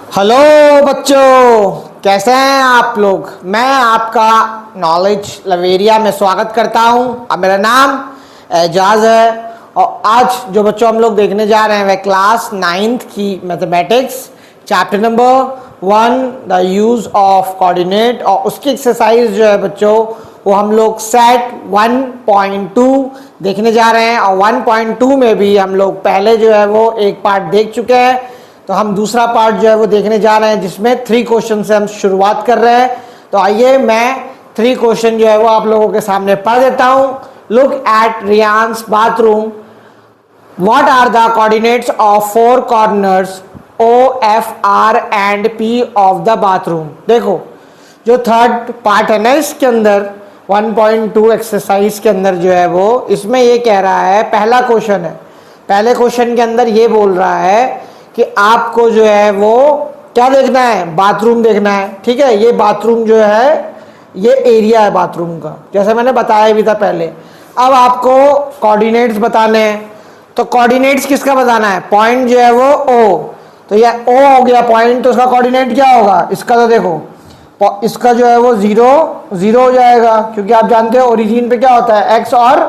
Hello बच्चों, कैसे हैं आप लोग। मैं आपका नॉलेज लवेरिया में स्वागत करता हूं। अब मेरा नाम एजाज है और आज जो बच्चों हम लोग देखने जा रहे हैं वह क्लास 9th की mathematics chapter number 1 the use of coordinate और उसकी एक्सरसाइज जो है बच्चों वो हम लोग सेट 1.2 देखने जा रहे हैं। और 1.2 में भी हम लोग पहले जो है वो एक पार्ट देख चुके हैं, तो हम दूसरा पार्ट जो है वो देखने जा रहे हैं जिसमें 3 क्वेश्चन से हम शुरुआत कर रहे हैं। तो आइए मैं 3 क्वेश्चन जो है वो आप लोगों के सामने पढ़ देता हूं। Look at Riyans bathroom. What are the coordinates of 4 corners O, F, R and P of the bathroom. देखो जो थर्ड पार्ट है ना इसके अंदर 1.2 एक्सरसाइज के अंदर जो है वो इसमें ये कह रहा है, पहला क्वेश्चन है, पहले क्वेश्चन के अंदर ये बोल रहा है कि आपको जो है वो क्या देखना है, बाथरूम देखना है। ठीक है, ये बाथरूम जो है ये एरिया है बाथरूम का, जैसे मैंने बताया भी था पहले। अब आपको कोऑर्डिनेट्स बताने हैं, तो कोऑर्डिनेट्स किसका बताना है, पॉइंट जो है वो O, तो ये O हो गया पॉइंट, तो उसका कोऑर्डिनेट क्या होगा, इसका तो देखो इसका जो है वो 0 हो जाएगा, क्योंकि आप जानते हो ओरिजिन पे क्या होता है, x और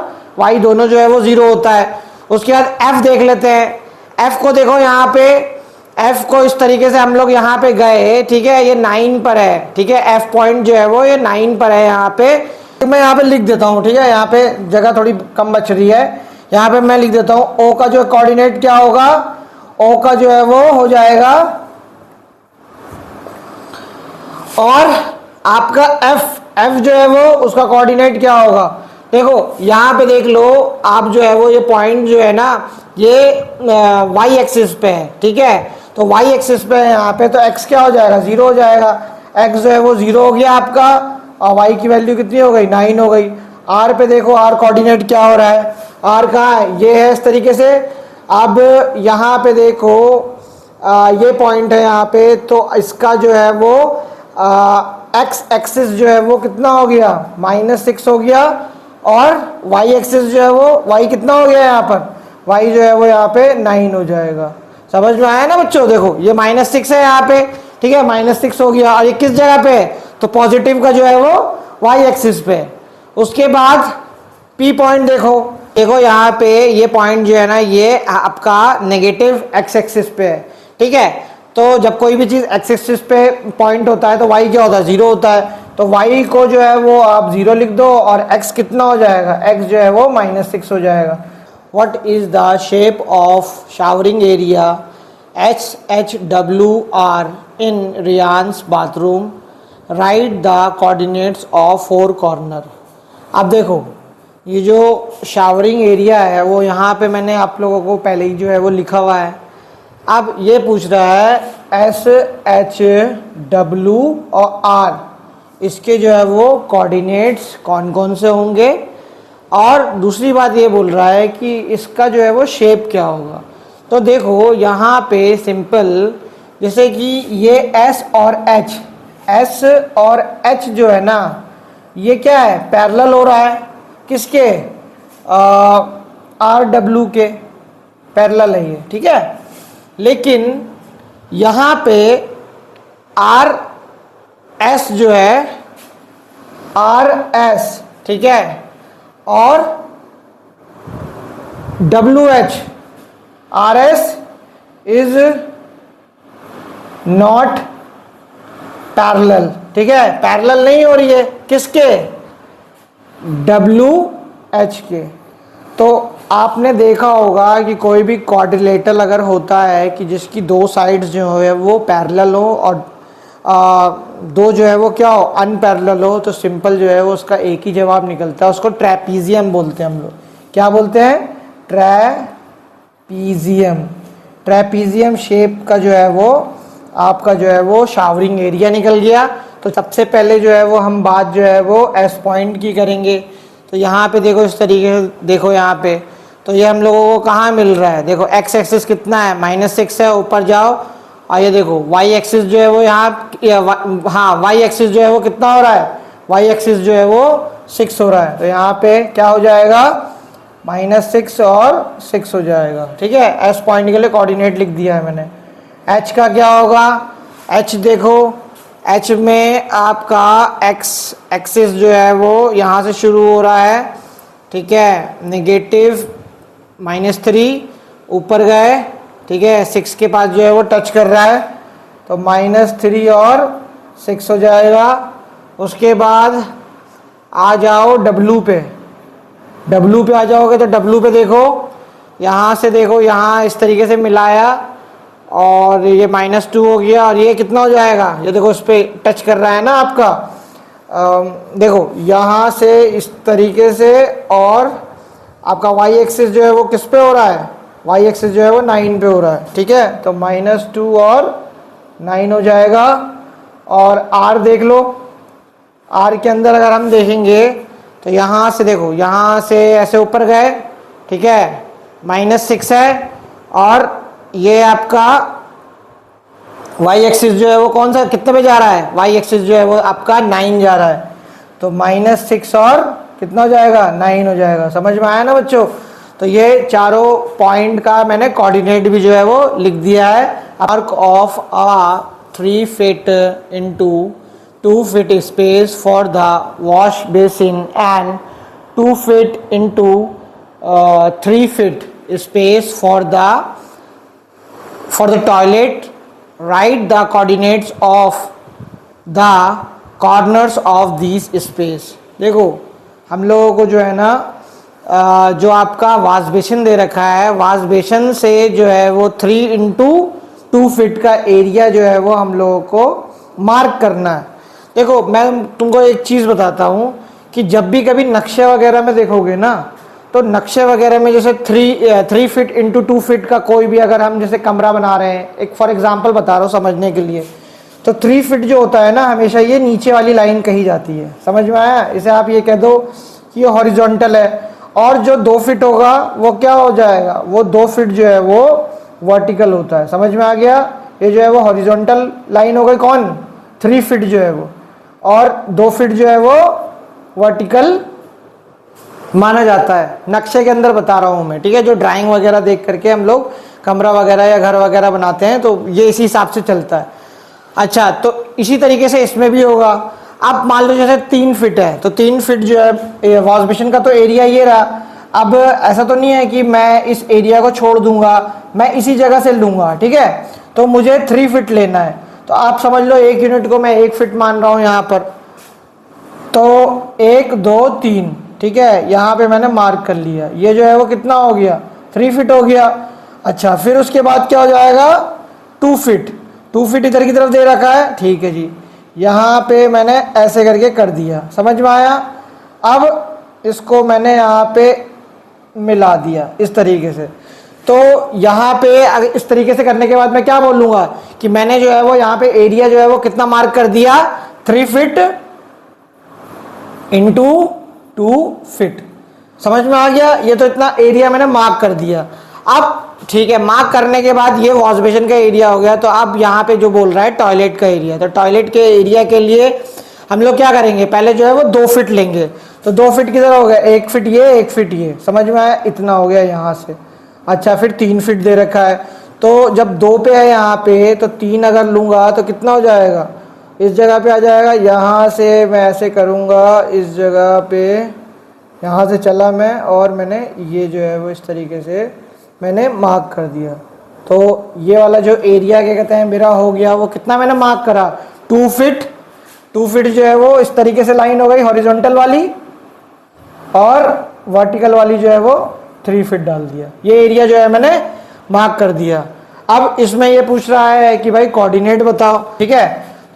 y दोनों जो है वो 0 होता है। उसके बाद f देख लेते हैं। f को देखो यहाँ पे, f को इस तरीके से हम लोग यहाँ पे गए, ठीक है, ये 9 पर है, ठीक है, f पॉइंट जो है वो ये 9 पर है यहाँ पे। तो मैं यहाँ पे लिख देता हूँ, ठीक है, यहाँ पे जगह थोड़ी कम बच रही है, यहाँ पे मैं लिख देता हूँ o का जो कोऑर्डिनेट क्या होगा, o का जो है वो हो जाएगा, और आपका f जो है वो उसका कोऑर्डिनेट क्या होगा। देखो यहाँ पे देख लो आप जो है वो ये पॉइंट जो है ना ये y एक्सिस पे है, ठीक है, तो y एक्सिस पे है यहाँ पे, तो x क्या हो जाएगा, 0 हो जाएगा। x जो है वो 0 हो गया आपका, और y की वैल्यू कितनी हो गई, 9 हो गई। r पे देखो r कोऑर्डिनेट क्या हो रहा है, r कहाँ है, ये है इस तरीके से। अब यहाँ पे देखो ये पॉइंट है यहाँ पे, तो इसका जो है वो x एक्सिस जो है वो कितना हो गया, -6 हो गया, और y एक्सिस जो है वो y कितना हो गया यहाँ पर, y जो है वो यहाँ पे 9 हो जाएगा। समझ में आया ना बच्चों, देखो ये -6 है यहाँ पे, ठीक है, -6 हो गया, और ये किस जगह पे है, तो पॉजिटिव का जो है वो y एक्सिस पे। उसके बाद P पॉइंट देखो यहाँ पे ये पॉइंट जो है ना ये आपका नेगेटिव x एक्सिस पे है, ठीक है। तो जब कोई भी चीज x एक्सिस पे पॉइंट होता है तो y क्या होता है, 0 होता है, तो y को जो है वो आप 0 लिख दो, और x कितना हो जाएगा, x जो है वो -6 हो जाएगा। What is the shape of showering area HHWR in Riyans bathroom, right the coordinates of 4 corner. अब देखो ये जो शावरिंग एरिया है वो यहाँ पे मैंने आप लोगों को पहले ही जो है वो लिखा हुआ है। अब ये पूछ रहा है SHW और R, इसके जो है वो कोऑर्डिनेट्स कौन कौन से होंगे, और दूसरी बात ये बोल रहा है कि इसका जो है वो शेप क्या होगा। तो देखो यहाँ पे सिंपल, जैसे कि ये S और H जो है ना ये क्या है, पैरेलल हो रहा है, किसके, RW के पैरेलल है ये, ठीक है। लेकिन यहाँ पे RS जो है, RS, ठीक है, और WH, RS is not parallel, ठीक है, पैरेलल नहीं हो रही है, किसके, WH के। तो आपने देखा होगा कि कोई भी क्वाड्रिलेटरल अगर होता है कि जिसकी 2 साइड्स जो है वो पैरेलल हो और 2 जो है वो क्या हो, अनपैरेलल हो, तो सिंपल जो है वो उसका एक ही जवाब निकलता है, उसको ट्रेपीजियम बोलते हैं हम लोग। क्या बोलते हैं, ट्रेपीजियम शेप का जो है वो आपका जो है वो शावरिंग एरिया निकल गया। तो सबसे पहले जो है वो हम बात जो है वो S पॉइंट की करेंगे। तो यहाँ पे देखो इस तरीके से, देखो यहाँ पे, तो ये हम लोगों को कहाँ मिल रहा है, देखो x एक्सिस कितना है, -6 है, ऊपर जाओ, और ये देखो y एक्सिस जो है वो यहाँ, हाँ y एक्सिस जो है वो कितना हो रहा है, y एक्सिस जो है वो 6 हो रहा है, तो यहाँ पे क्या हो जाएगा, -6 और 6 हो जाएगा, ठीक है। S पॉइंट के लिए कोऑर्डिनेट लिख दिया है मैंने। H का क्या होगा, एच देखो, एच में आपका एक्स एक्सिस जो है वो यहाँ से शुरू हो रहा है, ठीक है, नेगेटिव -3 ऊपर गए, ठीक है, 6 के पास जो है वो टच कर रहा है, तो -3 और 6 हो जाएगा। उसके बाद आ जाओ W पे, W पे आ जाओगे तो W पे देखो, यहाँ से देखो, यहाँ इस तरीके से मिलाया और ये -2 हो गया, और ये कितना हो जाएगा, ये देखो इस पर टच कर रहा है ना आपका, देखो यहाँ से इस तरीके से, और आपका y एक्सिस जो है वो किस पे हो रहा है, y एक्सिस जो है वो 9 पे हो रहा है, ठीक है, तो -2 और 9 हो जाएगा। और r देख लो, r के अंदर अगर हम देखेंगे तो यहाँ से देखो, यहाँ से ऐसे ऊपर गए, ठीक है, -6 है, और ये आपका y एक्सिस जो है वो कौन सा कितने पे जा रहा है, y एक्सिस जो है वो आपका 9 जा रहा है, तो -6 और कितना हो जाएगा, 9 हो जाएगा। समझ में आया ना बच्चों? तो ये चारों पॉइंट का मैंने कोऑर्डिनेट भी जो है वो लिख दिया है। Arc of a 3 feet into 2 feet space for the wash basin and 2 feet into 3 feet space for the toilet. Write the coordinates of the corners of these space. देखो हम लोगों को जो है ना, जो आपका वाश बेसिन दे रखा है, वाश बेसिन से जो है वो 3 into 2 feet का एरिया जो है वो हम लोगों को मार्क करना है। देखो मैं तुमको एक चीज़ बताता हूँ कि जब भी कभी नक्शे वगैरह में देखोगे ना, तो नक्शे वगैरह में जैसे 3 feet into 2 feet का कोई भी, अगर हम जैसे कमरा बना रहे हैं, एक फॉर एग्जांपल बता रहा हूँ समझने के लिए, तो 3 feet जो होता है ना, हमेशा ये नीचे वाली लाइन कही जाती है। समझ में आया? इसे आप ये कह दो कि ये हॉरिजॉन्टल है, और जो 2 feet होगा वो क्या हो जाएगा, वो 2 feet जो है वो वर्टिकल होता है। समझ में आ गया? ये जो है वो हॉरिजॉन्टल लाइन हो गई, कौन, 3 feet जो है वो, और 2 feet जो है वो वर्टिकल माना जाता है। नक्शे के अंदर बता रहा हूँ मैं, ठीक है, जो ड्राइंग वगैरह देख करके हम लोग कमरा वगैरह या घर वगैरह बनाते हैं, तो ये इसी हिसाब से चलता है। अच्छा, तो इसी तरीके से इसमें भी होगा। अब मान लो जैसे 3 feet है, तो 3 feet जो है वॉश बेसिन का तो एरिया ये रहा। अब ऐसा तो नहीं है कि मैं इस एरिया को छोड़ दूंगा, मैं इसी जगह से लूंगा, ठीक है, तो मुझे 3 feet लेना है। तो आप समझ लो 1 यूनिट को मैं 1 feet मान रहा हूँ यहाँ पर, तो 1 2 3, ठीक है, यहाँ पे मैंने मार्क कर लिया। ये जो है वो कितना हो गया, 3 feet हो गया। अच्छा, फिर उसके बाद क्या हो जाएगा, 2 feet। 2 feet इधर की तरफ दे रखा है, ठीक है जी, यहाँ पे मैंने ऐसे करके कर दिया। समझ में आया? अब इसको मैंने यहाँ पे मिला दिया इस तरीके से। तो यहाँ पे अगर इस तरीके से करने के बाद मैं क्या बोलूँगा कि मैंने जो है वो यहाँ पे एरिया जो है वो कितना मार्क कर दिया, 3 feet into 2 feet। समझ में आ गया? ये तो इतना एरिया मैंने मार्क कर दिया। अब ठीक है, मार्क करने के बाद ये वॉश बेसिन का एरिया हो गया। तो अब यहाँ पे जो बोल रहा है टॉयलेट का एरिया, तो टॉयलेट के एरिया के लिए हम लोग क्या करेंगे, पहले जो है वो 2 feet लेंगे। तो 2 feet किधर हो गया, 1 feet ये, 1 feet ये। समझ में आया? इतना हो गया यहाँ से। अच्छा, फिर 3 feet दे रखा है, तो जब 2 पे है यहाँ पे, तो 3 अगर लूँगा तो कितना हो जाएगा, इस जगह पे आ जाएगा। यहाँ से मैं ऐसे करूँगा, इस जगह पे यहाँ से चला मैं, और मैंने ये जो है वो इस तरीके से मैंने मार्क कर दिया। तो ये वाला जो एरिया क्या कहते हैं मेरा हो गया, वो कितना मैंने मार्क करा, 2 feet। 2 feet जो है वो इस तरीके से लाइन हो गई हॉरिजॉन्टल वाली, और वर्टिकल वाली जो है वो 3 feet डाल दिया। ये एरिया जो है मैंने मार्क कर दिया। अब इसमें ये पूछ रहा है कि भाई कोऑर्डिनेट बताओ, ठीक है,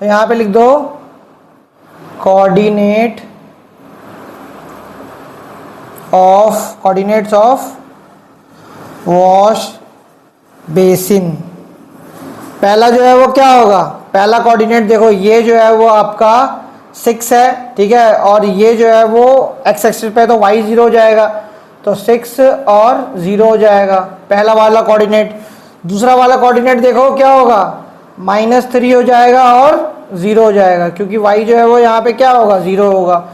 तो यहाँ पे लिख दो कोऑर्डिनेट्स ऑफ वॉश बेसिन। पहला जो है वो क्या होगा, पहला कोऑर्डिनेट देखो, ये जो है वो आपका 6 है, ठीक है, और ये जो है वो एक्स एक्सिस पे, तो y 0 हो जाएगा, तो 6 और 0 हो जाएगा पहला वाला कोऑर्डिनेट। दूसरा वाला कोऑर्डिनेट देखो क्या होगा, -3 हो जाएगा और 0 हो जाएगा, क्योंकि y जो है वो यहाँ पे क्या होगा, 0 होगा।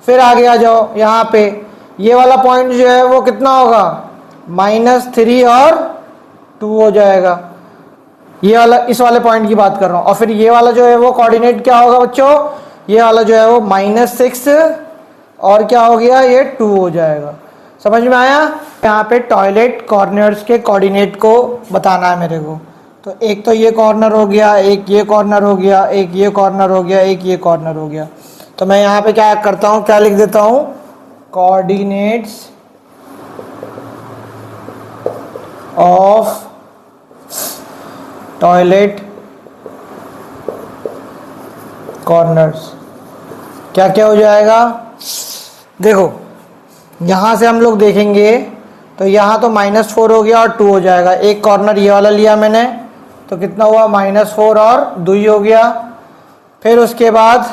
फिर आगे आ जाओ, यहाँ पे ये वाला पॉइंट जो है वो कितना होगा, -3 और 2 हो जाएगा। ये वाला, इस वाले पॉइंट की बात कर रहा हूँ। और फिर ये वाला जो है वो कोऑर्डिनेट क्या होगा बच्चों, ये वाला जो है वो -6 और क्या हो गया, ये 2 हो जाएगा। समझ में आया। यहाँ पे टॉयलेट कॉर्नर्स के कोऑर्डिनेट को बताना है मेरे को। तो एक तो ये कॉर्नर हो गया, एक ये कॉर्नर हो गया, एक ये कॉर्नर हो गया, एक ये कॉर्नर हो गया। तो मैं यहाँ पे क्या करता हूँ, क्या लिख देता हूँ, कोऑर्डिनेट्स ऑफ टॉयलेट कॉर्नर्स। क्या क्या हो जाएगा, देखो यहाँ से हम लोग देखेंगे तो यहाँ तो -4 हो गया और 2 हो जाएगा। एक कॉर्नर ये वाला लिया मैंने, तो कितना हुआ, -4 और 2 हो गया। फिर उसके बाद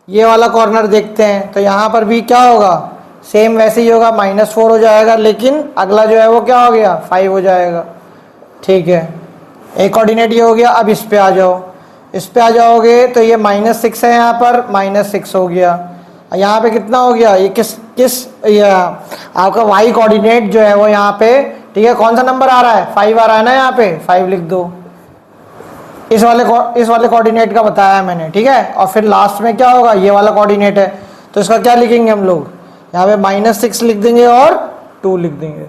ये वाला कॉर्नर देखते हैं, तो यहाँ पर भी क्या होगा, सेम वैसे ही होगा, -4 हो जाएगा, लेकिन अगला जो है वो क्या हो गया, 5 हो जाएगा। ठीक है, एक कोऑर्डिनेट ये हो गया। अब इस पे आ जाओ, इस पे आ जाओगे तो ये -6 है, यहाँ पर -6 हो गया। यहाँ पे कितना हो गया, ये किस ये आपका y कोऑर्डिनेट जो है वो यहाँ पे, ठीक है, कौन सा नंबर आ रहा है, 5 आ रहा है ना, यहाँ पे 5 लिख दो। इस वाले कोऑर्डिनेट का बताया है मैंने, ठीक है। और फिर लास्ट में क्या होगा, ये वाला कोऑर्डिनेट है, तो इसका क्या लिखेंगे हम लोग, यहाँ पे -6 लिख देंगे और 2 लिख देंगे।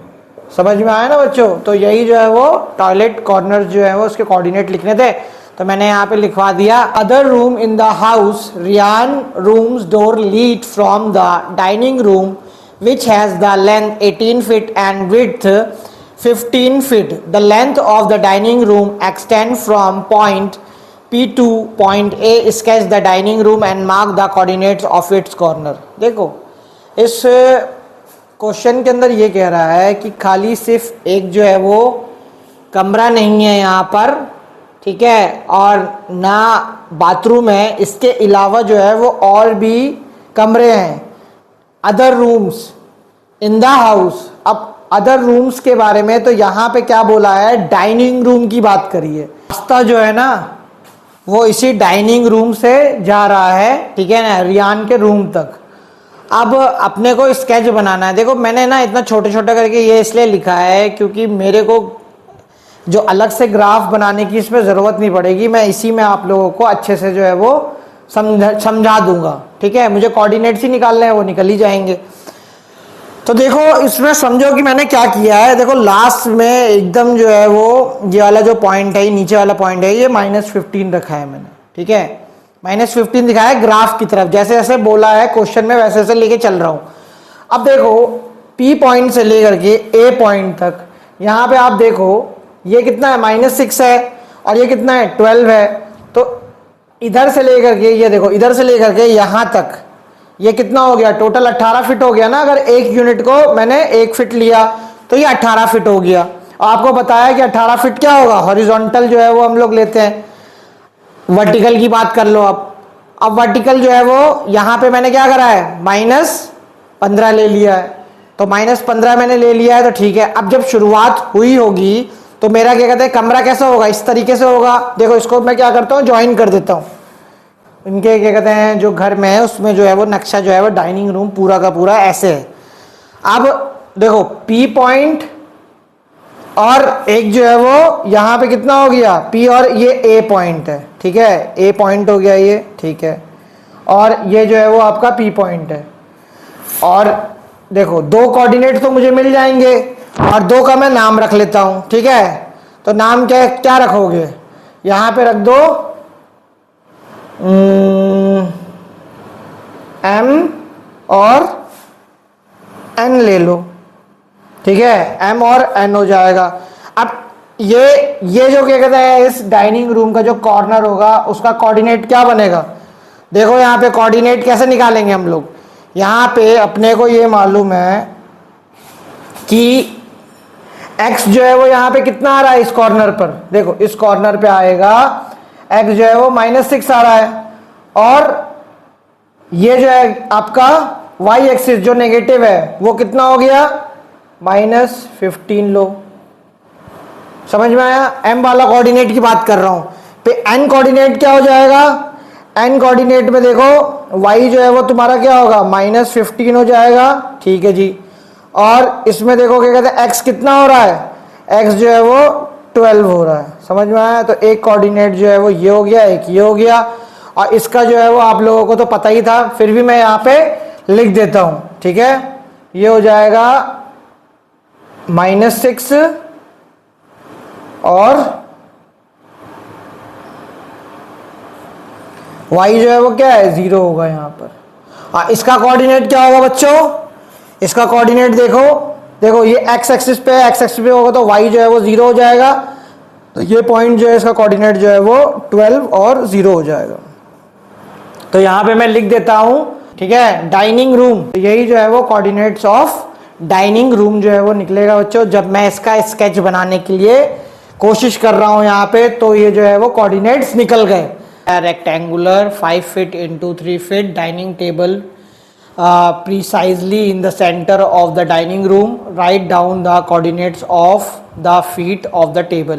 समझ में आया ना बच्चों। तो यही जो है वो टॉयलेट कॉर्नर जो है वो उसके कोऑर्डिनेट लिखने थे, तो मैंने यहाँ पे लिखवा दिया। Other room in the house, Ryan rooms door lead from the dining room which has the length 18 feet and width 15 feet. The length of the dining room extend from point P to point A. Sketch the dining room and mark the coordinates of its corner. देखो इस question के अंदर ये कह रहा है कि खाली सिर्फ एक जो है वो कमरा नहीं है यहाँ पर, ठीक है, और ना बाथरूम है, इसके अलावा जो है वो और भी कमरे हैं। Other rooms in the house. अब अदर रूम्स के बारे में तो यहाँ पे क्या बोला है, डाइनिंग रूम की बात करी है। रास्ता जो है ना वो इसी डाइनिंग रूम से जा रहा है, ठीक है ना, रियान के रूम तक। अब अपने को स्केच बनाना है। देखो मैंने ना इतना छोटे छोटे करके ये इसलिए लिखा है क्योंकि मेरे को जो अलग से ग्राफ बनाने की इसमें ज़रूरत नहीं पड़ेगी, मैं इसी में आप लोगों को अच्छे से जो है वो समझा दूंगा, ठीक है। मुझे कोऑर्डिनेट्स ही निकालने हैं, वो निकल ही जाएंगे। तो देखो इसमें समझो कि मैंने क्या किया है। देखो लास्ट में एकदम जो है वो ये वाला जो पॉइंट है, नीचे वाला पॉइंट है, ये -15 रखा है मैंने, ठीक है, -15 दिखाया है ग्राफ की तरफ। जैसे जैसे बोला है क्वेश्चन में वैसे वैसे लेके चल रहा हूँ। अब देखो P पॉइंट से लेकर के A पॉइंट तक, यहाँ पे आप देखो ये कितना है, -6 है, और ये कितना है, 12 है। तो इधर से लेकर के ये देखो, इधर से लेकर के यहाँ तक ये कितना हो गया, टोटल 18 फीट हो गया ना। अगर एक यूनिट को मैंने 1 फीट लिया तो ये 18 फीट हो गया। और आपको बताया कि 18 फीट क्या होगा, हॉरिजॉन्टल जो है वो हम लोग लेते हैं। वर्टिकल की बात कर लो। अब वर्टिकल जो है वो यहाँ पे मैंने क्या करा है, -15 ले लिया है। तो -15 मैंने ले लिया है, तो ठीक है। अब जब शुरुआत हुई होगी तो मेरा क्या कहते हैं, कमरा कैसा होगा, इस तरीके से होगा। देखो इसको मैं क्या करता हूँ, ज्वाइन कर देता हूँ। इनके क्या कहते हैं जो घर में है उसमें जो है वो नक्शा जो है वो डाइनिंग रूम पूरा का पूरा ऐसे है। अब देखो P पॉइंट और एक जो है वो यहाँ पे कितना हो गया, P, और ये A पॉइंट है, ठीक है, A पॉइंट हो गया ये, ठीक है। और ये जो है वो आपका P पॉइंट है। और देखो 2 कोऑर्डिनेट तो मुझे मिल जाएंगे और 2 का मैं नाम रख लेता हूँ, ठीक है। तो नाम क्या क्या रखोगे, यहाँ पे रख दो M और N ले लो, ठीक है, M और N हो जाएगा। अब ये जो क्या कहते हैं, इस डाइनिंग रूम का जो कॉर्नर होगा उसका कोऑर्डिनेट क्या बनेगा। देखो यहाँ पे कोऑर्डिनेट कैसे निकालेंगे हम लोग। यहाँ पे अपने को ये मालूम है कि x जो है वो यहाँ पे कितना आ रहा है इस कॉर्नर पर। देखो इस कॉर्नर पे आएगा x जो है वो -6 आ रहा है, और ये जो है आपका y एक्सिस जो नेगेटिव है वो कितना हो गया, -15 लो। समझ में आया। m वाला कोऑर्डिनेट की बात कर रहा हूं। पे n कोऑर्डिनेट क्या हो जाएगा, n कोऑर्डिनेट में देखो y जो है वो तुम्हारा क्या होगा, -15 हो जाएगा, ठीक है जी। और इसमें देखो क्या कहते हैं x कितना हो रहा है, x जो है वो 12 हो रहा है। समझ में आया? तो एक कोऑर्डिनेट जो है वो ये हो गया, एक ये हो गया, और इसका जो है वो आप लोगों को तो पता ही था, फिर भी मैं यहाँ पे लिख देता हूं, ठीक है। ये हो जाएगा -6 और y जो है वो क्या है, 0 होगा यहाँ पर। इसका कोऑर्डिनेट क्या होगा बच्चों? इसका कोऑर्डिनेट देखो ये x एक्सिस पे है, x एक्सिस पे होगा तो y जो है वो 0 हो जाएगा। तो ये पॉइंट जो है इसका कोऑर्डिनेट जो है वो 12 और 0 हो जाएगा। तो यहाँ पे मैं लिख देता हूँ, ठीक है, डाइनिंग रूम। तो यही जो है वो कोऑर्डिनेट्स ऑफ डाइनिंग रूम जो है वो निकलेगा बच्चों। जब मैं इसका स्केच बनाने के लिए कोशिश कर रहा हूँ यहाँ पे, तो ये जो है वो कोऑर्डिनेट्स निकल गए। Rectangular 5 feet into 3 feet dining table precisely in the center of the dining room, write down the coordinates of the feet of the table।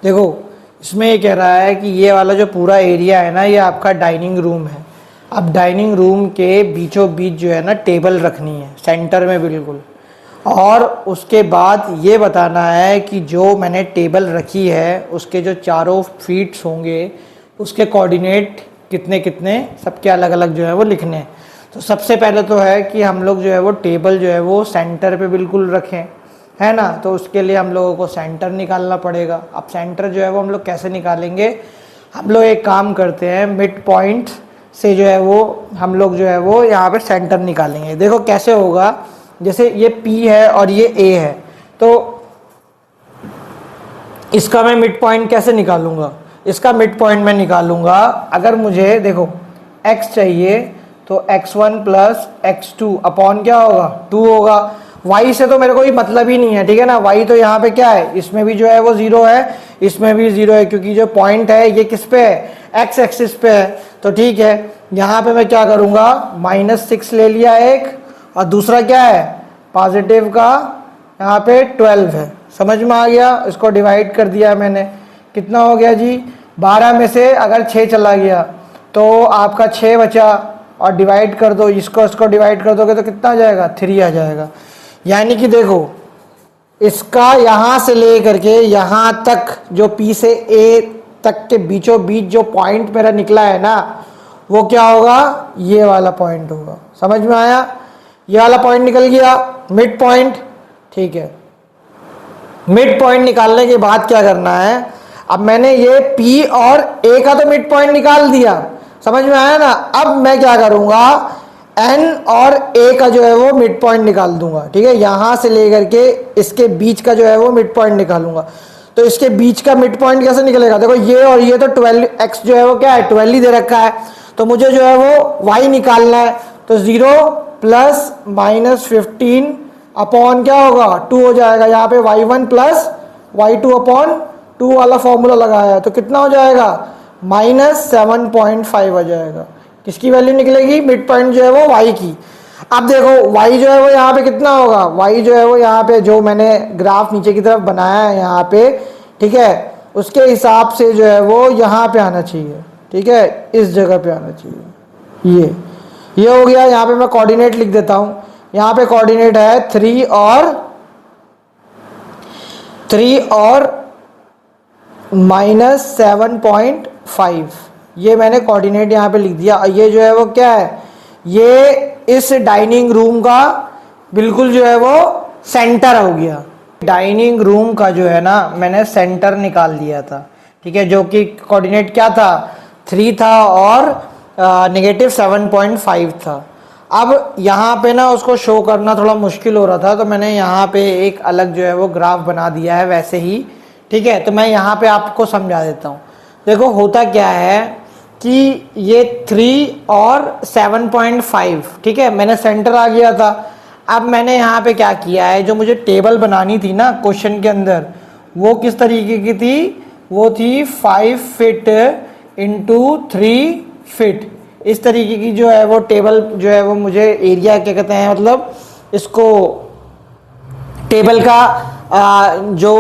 देखो इसमें ये कह रहा है कि ये वाला जो पूरा एरिया है ना, ये आपका डाइनिंग रूम है। अब डाइनिंग रूम के बीचों बीच जो है ना टेबल रखनी है, सेंटर में बिल्कुल। और उसके बाद ये बताना है कि जो मैंने टेबल रखी है उसके जो चारों फीट्स होंगे उसके कोऑर्डिनेट कितने कितने, सबके अलग अलग जो है वो लिखने हैं। तो सबसे पहले तो है कि हम लोग जो है वो टेबल जो है वो सेंटर पे बिल्कुल रखें, है ना। तो उसके लिए हम लोगों को सेंटर निकालना पड़ेगा। अब सेंटर जो है वो हम लोग कैसे निकालेंगे? हम लोग एक काम करते हैं, मिड पॉइंट से जो है वो हम लोग जो है वो यहाँ पे सेंटर निकालेंगे। देखो कैसे होगा, जैसे ये P है और ये A है, तो इसका मैं मिड पॉइंट कैसे निकालूंगा? इसका मिड पॉइंट मैं निकालूंगा, अगर मुझे देखो x चाहिए तो x1 प्लस x2 अपॉन क्या होगा, 2 होगा। y से तो मेरे को ही मतलब ही नहीं है, ठीक है ना। y तो यहाँ पे क्या है, इसमें भी जो है वो 0 है, इसमें भी 0 है, क्योंकि जो पॉइंट है ये किस पे है, x एक्सिस पे है। तो ठीक है, यहाँ पे मैं क्या करूँगा, -6 ले लिया एक, और दूसरा क्या है पॉजिटिव का, यहाँ पे 12 है। समझ में आ गया? इसको डिवाइड कर दिया मैंने, कितना हो गया जी, 12 में से अगर 6 चला गया तो आपका 6 बचा, और डिवाइड कर दो, इसको डिवाइड कर दोगे तो कितना आ जाएगा, 3 आ जाएगा। यानी कि देखो इसका यहाँ से ले करके यहाँ तक जो P से A तक के बीचों बीच जो पॉइंट मेरा निकला है ना, वो क्या होगा, ये वाला पॉइंट होगा। समझ में आया? ये वाला पॉइंट निकल गया, मिड पॉइंट। ठीक है, मिड पॉइंट निकालने के बाद क्या करना है, अब मैंने ये P और A का तो मिड पॉइंट निकाल दिया, समझ में आया ना। अब मैं क्या करूंगा, N और A का जो है वो मिड पॉइंट निकाल दूंगा, ठीक है। यहां से लेकर के इसके बीच का जो है वो मिड पॉइंट निकालूंगा। तो इसके बीच का मिड पॉइंट कैसे निकलेगा, देखो ये और ये तो 12, x जो है वो क्या है 12 ही दे रखा है, तो मुझे जो है वो y निकालना है। तो 0 प्लस -15 अपॉन क्या होगा, 2 हो जाएगा। यहाँ पे y1 प्लस y2 अपॉन 2 वाला फॉर्मूला लगाया है, तो कितना हो जाएगा, -7.5 आ जाएगा। किसकी वैल्यू निकलेगी, मिड पॉइंट जो है वो y की। अब देखो y जो है वो यहाँ पे कितना होगा, y जो है वो यहाँ पे जो मैंने ग्राफ नीचे की तरफ बनाया है यहाँ पे, ठीक है, उसके हिसाब से जो है वो यहाँ पे आना चाहिए, ठीक है, इस जगह पे आना चाहिए। ये हो गया। यहाँ पे मैं कोऑर्डिनेट लिख देता हूँ। यहाँ पे कोऑर्डिनेट है 3 और -7.5, ये मैंने कोऑर्डिनेट यहाँ पे लिख दिया। और ये जो है वो क्या है, ये इस डाइनिंग रूम का बिल्कुल जो है वो सेंटर हो गया। डाइनिंग रूम का जो है ना मैंने सेंटर निकाल दिया था, ठीक है, जो कि कोऑर्डिनेट क्या था, 3 था और -7.5 था। अब यहाँ पे ना उसको शो करना थोड़ा मुश्किल हो रहा था, तो मैंने यहाँ पे एक अलग जो है वो ग्राफ बना दिया है वैसे ही, ठीक है। तो मैं यहाँ पे आपको समझा देता हूँ। देखो होता क्या है कि ये 3 और 7.5, ठीक है, मैंने सेंटर आ गया था। अब मैंने यहाँ पे क्या किया है, जो मुझे टेबल बनानी थी ना क्वेश्चन के अंदर, वो किस तरीके की थी, वो थी 5 फीट इंटू 3 फीट। इस तरीके की जो है वो टेबल जो है वो मुझे एरिया क्या कहते हैं, मतलब इसको टेबल का जो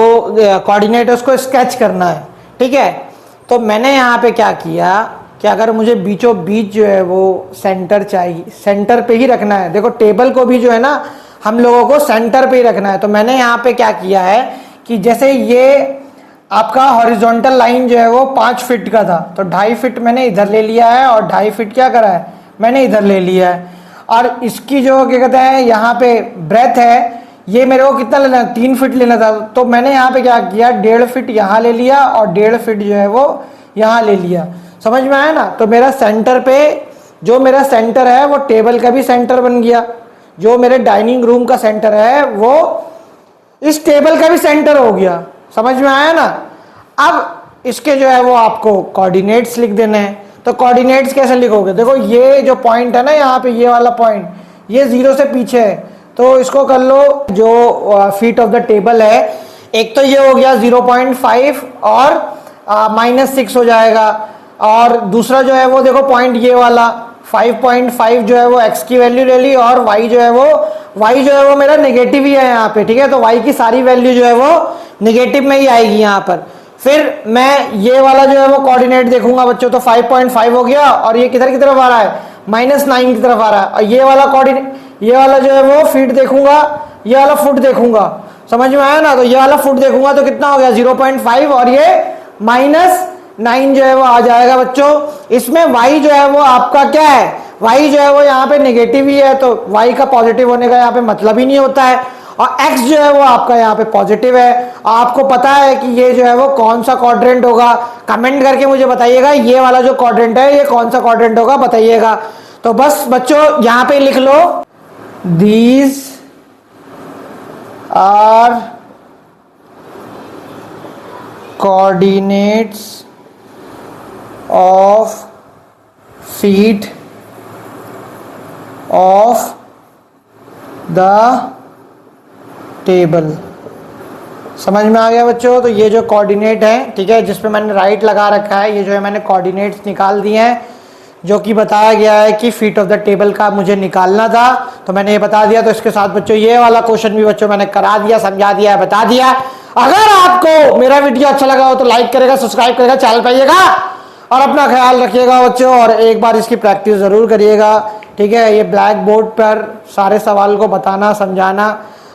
कोऑर्डिनेट है उसको स्केच करना है, ठीक है। तो मैंने यहाँ पे क्या किया कि अगर मुझे बीचों बीच जो है वो सेंटर चाहिए, सेंटर पे ही रखना है। देखो टेबल को भी जो है ना हम लोगों को सेंटर पे ही रखना है। तो मैंने यहाँ पे क्या किया है कि जैसे ये आपका हॉरिजॉन्टल लाइन जो है वो 5 फीट का था, तो 2.5 फीट मैंने इधर ले लिया है और 2.5 फीट क्या करा है मैंने इधर ले लिया है। और इसकी जो क्या कहते हैं यहाँ पे ब्रेथ है, ये मेरे को कितना लेना है 3 फीट लेना था, तो मैंने यहाँ पे क्या किया 1.5 फीट यहाँ ले लिया और 1.5 फीट जो है वो यहाँ ले लिया। समझ में आया ना। तो मेरा सेंटर पे जो मेरा सेंटर है वो टेबल का भी सेंटर बन गया, जो मेरे डाइनिंग रूम का सेंटर है वो इस टेबल का भी सेंटर हो गया। समझ में आया ना। अब इसके जो है वो आपको कोऑर्डिनेट्स लिख देने हैं। तो कोऑर्डिनेट्स कैसे लिखोगे, देखो ये जो पॉइंट है ना यहाँ पे, ये वाला पॉइंट ये 0 से पीछे है, तो इसको कर लो जो फीट ऑफ द टेबल है। एक तो ये हो गया 0.5 और -6 हो जाएगा, और दूसरा जो है वो देखो पॉइंट ये वाला 5.5 जो है वो x की वैल्यू ले ली, और y जो है वो मेरा नेगेटिव ही है यहाँ पे, ठीक है। तो y की सारी वैल्यू जो है वो नेगेटिव में ही आएगी यहाँ पर। फिर मैं ये वाला जो है वो कोऑर्डिनेट देखूंगा बच्चों, तो 5.5 हो गया, और ये किधर की तरफ आ रहा है -9 की तरफ आ रहा है। और ये वाला कोऑर्डिनेट, ये वाला जो है वो फीट देखूंगा, ये वाला फुट देखूंगा। समझ में आया ना। तो ये वाला फुट देखूंगा तो कितना हो गया 0.5, और ये -9 जो है वो आ जाएगा बच्चों। इसमें y जो है वो आपका क्या है, y जो है वो यहाँ पे नेगेटिव ही है, तो y का पॉजिटिव होने का यहाँ पे मतलब ही नहीं होता है। और x जो है वो आपका यहाँ पे पॉजिटिव है। आपको पता है कि ये जो है वो कौन सा क्वाड्रेंट होगा, कमेंट करके मुझे बताइएगा ये वाला जो क्वाड्रेंट है ये कौन सा क्वाड्रेंट होगा, बताइएगा। तो बस बच्चों यहाँ पे लिख लो, these are coordinates of feet of the table. समझ में आ गया बच्चों। तो ये जो कोऑर्डिनेट है, ठीक है, जिस पे मैंने राइट लगा रखा है, ये जो है मैंने कोऑर्डिनेट्स निकाल दिए हैं, जो कि बताया गया है कि फीट ऑफ द टेबल का मुझे निकालना था, तो मैंने ये बता दिया। तो इसके साथ बच्चों ये वाला क्वेश्चन भी बच्चों मैंने करा दिया, समझा दिया, बता दिया। अगर आपको मेरा वीडियो अच्छा लगा हो तो लाइक करेगा, सब्सक्राइब करेगा, चैनल पे आइएगा और अपना ख्याल रखिएगा बच्चों, और एक बार इसकी प्रैक्टिस जरूर करिएगा, ठीक है। ये ब्लैक बोर्ड पर सारे सवाल को बताना, समझाना,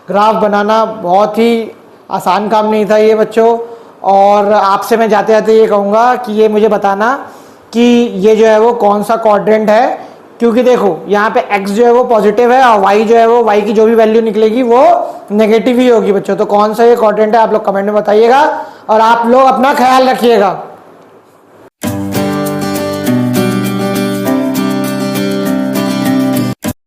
ग्राफ बनाना बहुत ही आसान काम नहीं था ये बच्चों। और आपसे मैं जाते जाते ये कहूँगा कि ये मुझे बताना कि ये जो है वो कौन सा क्वाड्रेंट है, क्योंकि देखो यहाँ पे x जो है वो पॉजिटिव है और y जो है वो y की जो भी वैल्यू निकलेगी वो नेगेटिव ही होगी बच्चों। तो कौन सा ये क्वाड्रेंट है आप लोग कमेंट में बताइएगा, और आप लोग अपना ख्याल रखिएगा।